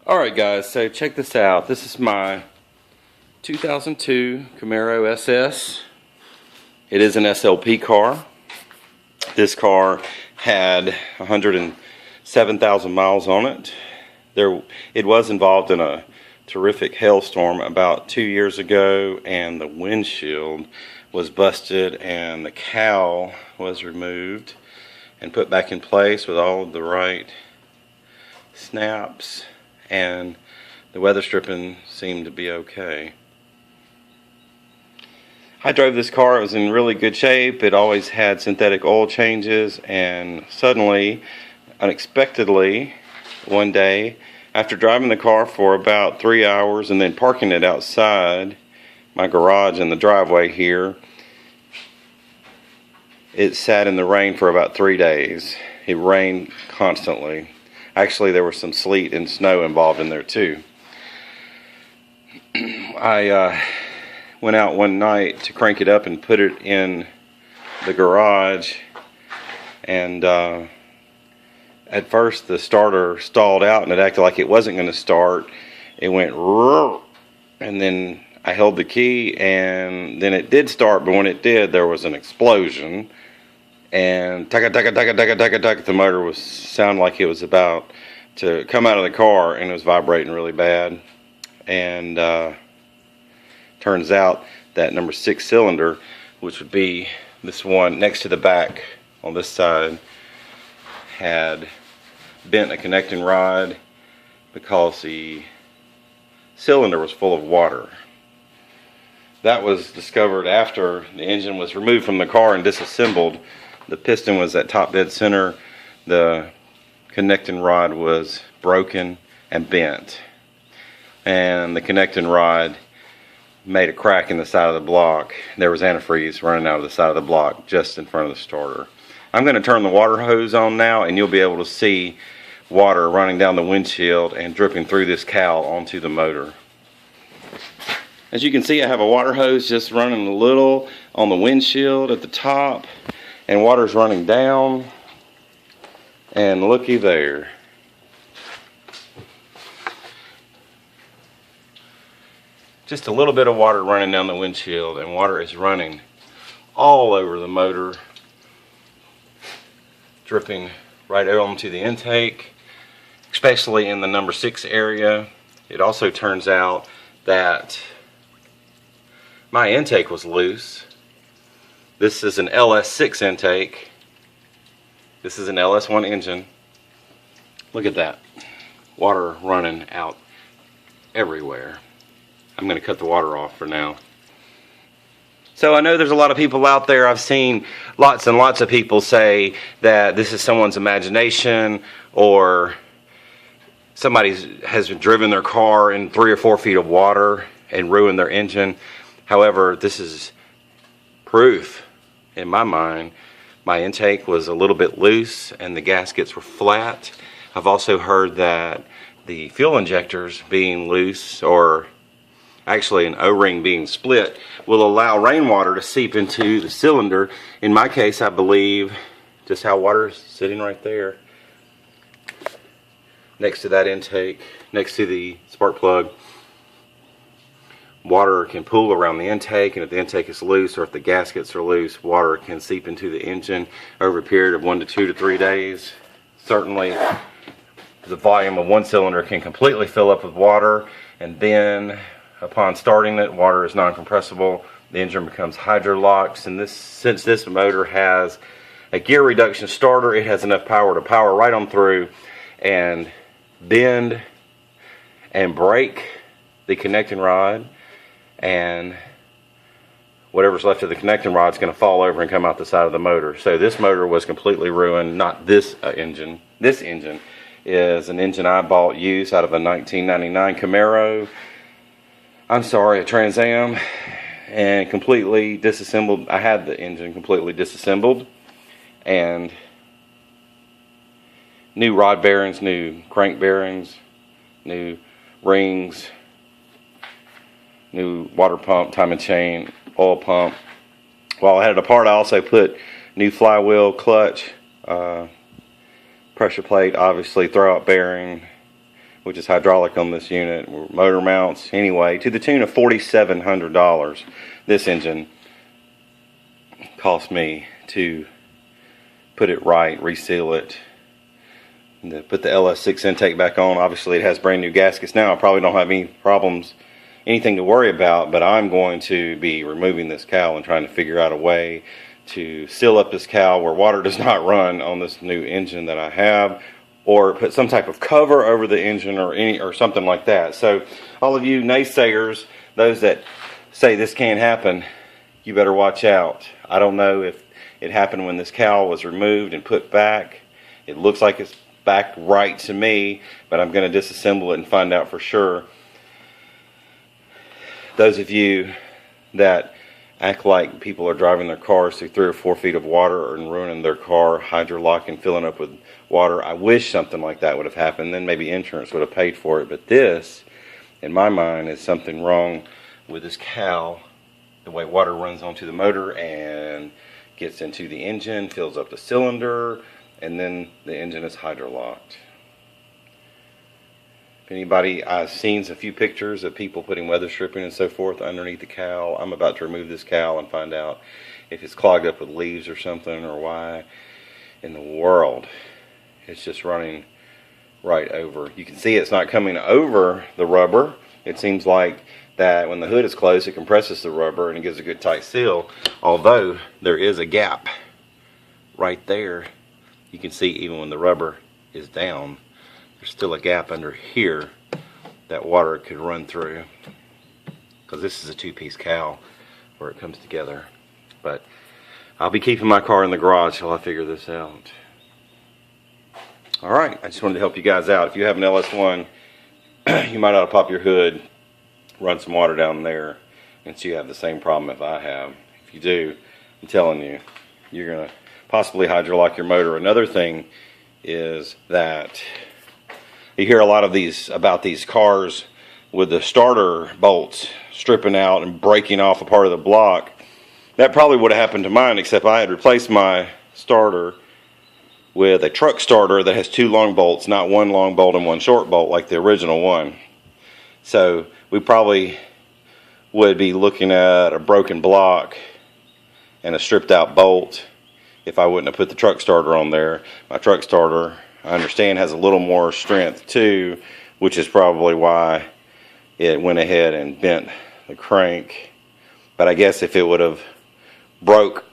Alright guys, so check this out. This is my 2002 Camaro SS. It is an SLP car. This car had 107,000 miles on it. It was involved in a terrific hailstorm about 2 years ago, and the windshield was busted and the cowl was removed and put back in place with all of the right snaps, and the weather stripping seemed to be okay. I drove this car. It was in really good shape. It always had synthetic oil changes, and suddenly, unexpectedly, one day, after driving the car for about 3 hours and then parking it outside my garage in the driveway here, it sat in the rain for about 3 days. It rained constantly. Actually, there was some sleet and snow involved in there too. I went out one night to crank it up and put it in the garage, and at first the starter stalled out and it acted like it wasn't going to start. It went roar, and then I held the key and then it did start, but when it did there was an explosion. And the motor was sounded like it was about to come out of the car, and it was vibrating really bad. And turns out that number 6 cylinder, which would be this one next to the back on this side, had bent a connecting rod because the cylinder was full of water. That was discovered after the engine was removed from the car and disassembled. The piston was at top dead center. The connecting rod was broken and bent, and the connecting rod made a crack in the side of the block. There was antifreeze running out of the side of the block just in front of the starter. I'm going to turn the water hose on now, and you'll be able to see water running down the windshield and dripping through this cowl onto the motor. As you can see, I have a water hose just running a little on the windshield at the top, and water's running down, and looky there. Just a little bit of water running down the windshield, and water is running all over the motor, dripping right onto the intake, especially in the number 6 area. It also turns out that my intake was loose. This is an LS6 intake. This is an LS1 engine. Look at that. Water running out everywhere. I'm going to cut the water off for now. So I know there's a lot of people out there. I've seen lots and lots of people say that this is someone's imagination, or somebody has driven their car in 3 or 4 feet of water and ruined their engine. However, this is proof, in my mind. My intake was a little bit loose and the gaskets were flat. I've also heard that the fuel injectors being loose, or actually an O-ring being split, will allow rainwater to seep into the cylinder. In my case, I believe just how water is sitting right there next to that intake, next to the spark plug. Water can pool around the intake, and if the intake is loose or if the gaskets are loose, water can seep into the engine over a period of 1 to 2 to 3 days. Certainly the volume of one cylinder can completely fill up with water, and then upon starting it, water is non-compressible. The engine becomes hydrolocked, and since this motor has a gear reduction starter, it has enough power to power right on through and bend and break the connecting rod, and whatever's left of the connecting rod is going to fall over and come out the side of the motor. So this motor was completely ruined. Not this engine. This engine is an engine I bought used out of a 1999 Camaro. I'm sorry, a Trans Am, and completely disassembled. I had the engine completely disassembled, and new rod bearings, new crank bearings, new rings, new water pump, timing chain, oil pump. While I had it apart, I also put new flywheel, clutch, pressure plate, obviously throwout bearing, which is hydraulic on this unit, motor mounts anyway, to the tune of $4,700. This engine cost me to put it right, reseal it, put the LS6 intake back on. Obviously it has brand new gaskets now. I probably don't have any problems, anything to worry about, but I'm going to be removing this cowl and trying to figure out a way to seal up this cowl where water does not run on this new engine that I have, or put some type of cover over the engine or something like that. So all of you naysayers, those that say this can't happen, you better watch out. I don't know if it happened when this cowl was removed and put back. It looks like it's back right to me, but I'm going to disassemble it and find out for sure. Those of you that act like people are driving their cars through 3 or 4 feet of water and ruining their car, hydrolocking, filling up with water, I wish something like that would have happened. Then maybe insurance would have paid for it. But this, in my mind, is something wrong with this cowl. The way water runs onto the motor and gets into the engine, fills up the cylinder, and then the engine is hydrolocked. If anybody, I've seen a few pictures of people putting weather stripping and so forth underneath the cowl. I'm about to remove this cowl and find out if it's clogged up with leaves or something, or why in the world it's just running right over. You can see it's not coming over the rubber. It seems like that when the hood is closed, it compresses the rubber and it gives a good tight seal, although there is a gap right there. You can see even when the rubber is down, there's still a gap under here that water could run through, because this is a 2-piece cowl where it comes together. But I'll be keeping my car in the garage till I figure this out. Alright, I just wanted to help you guys out. If you have an LS1, you might ought to pop your hood, run some water down there, and so you have the same problem if I have. If you do, I'm telling you, you're going to possibly hydrolock your motor. Another thing is that you hear a lot of these about these cars with the starter bolts stripping out and breaking off a part of the block. That probably would have happened to mine, except I had replaced my starter with a truck starter that has 2 long bolts, not 1 long bolt and 1 short bolt like the original one. So we probably would be looking at a broken block and a stripped out bolt if I wouldn't have put the truck starter on there. My truck starter, I understand, has a little more strength too, which is probably why it went ahead and bent the crank. But I guess if it would have broke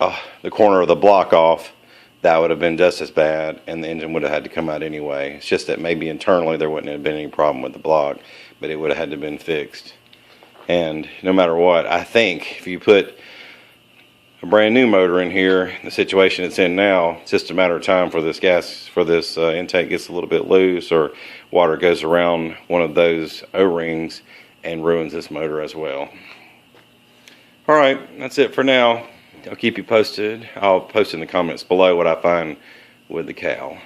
the corner of the block off, that would have been just as bad, and the engine would have had to come out anyway. It's just that maybe internally there wouldn't have been any problem with the block, but it would have had to have been fixed. And no matter what, I think if you put a brand new motor in here, the situation it's in now, it's just a matter of time for this intake gets a little bit loose, or water goes around one of those O-rings and ruins this motor as well. Alright, that's it for now. I'll keep you posted. I'll post in the comments below what I find with the cowl.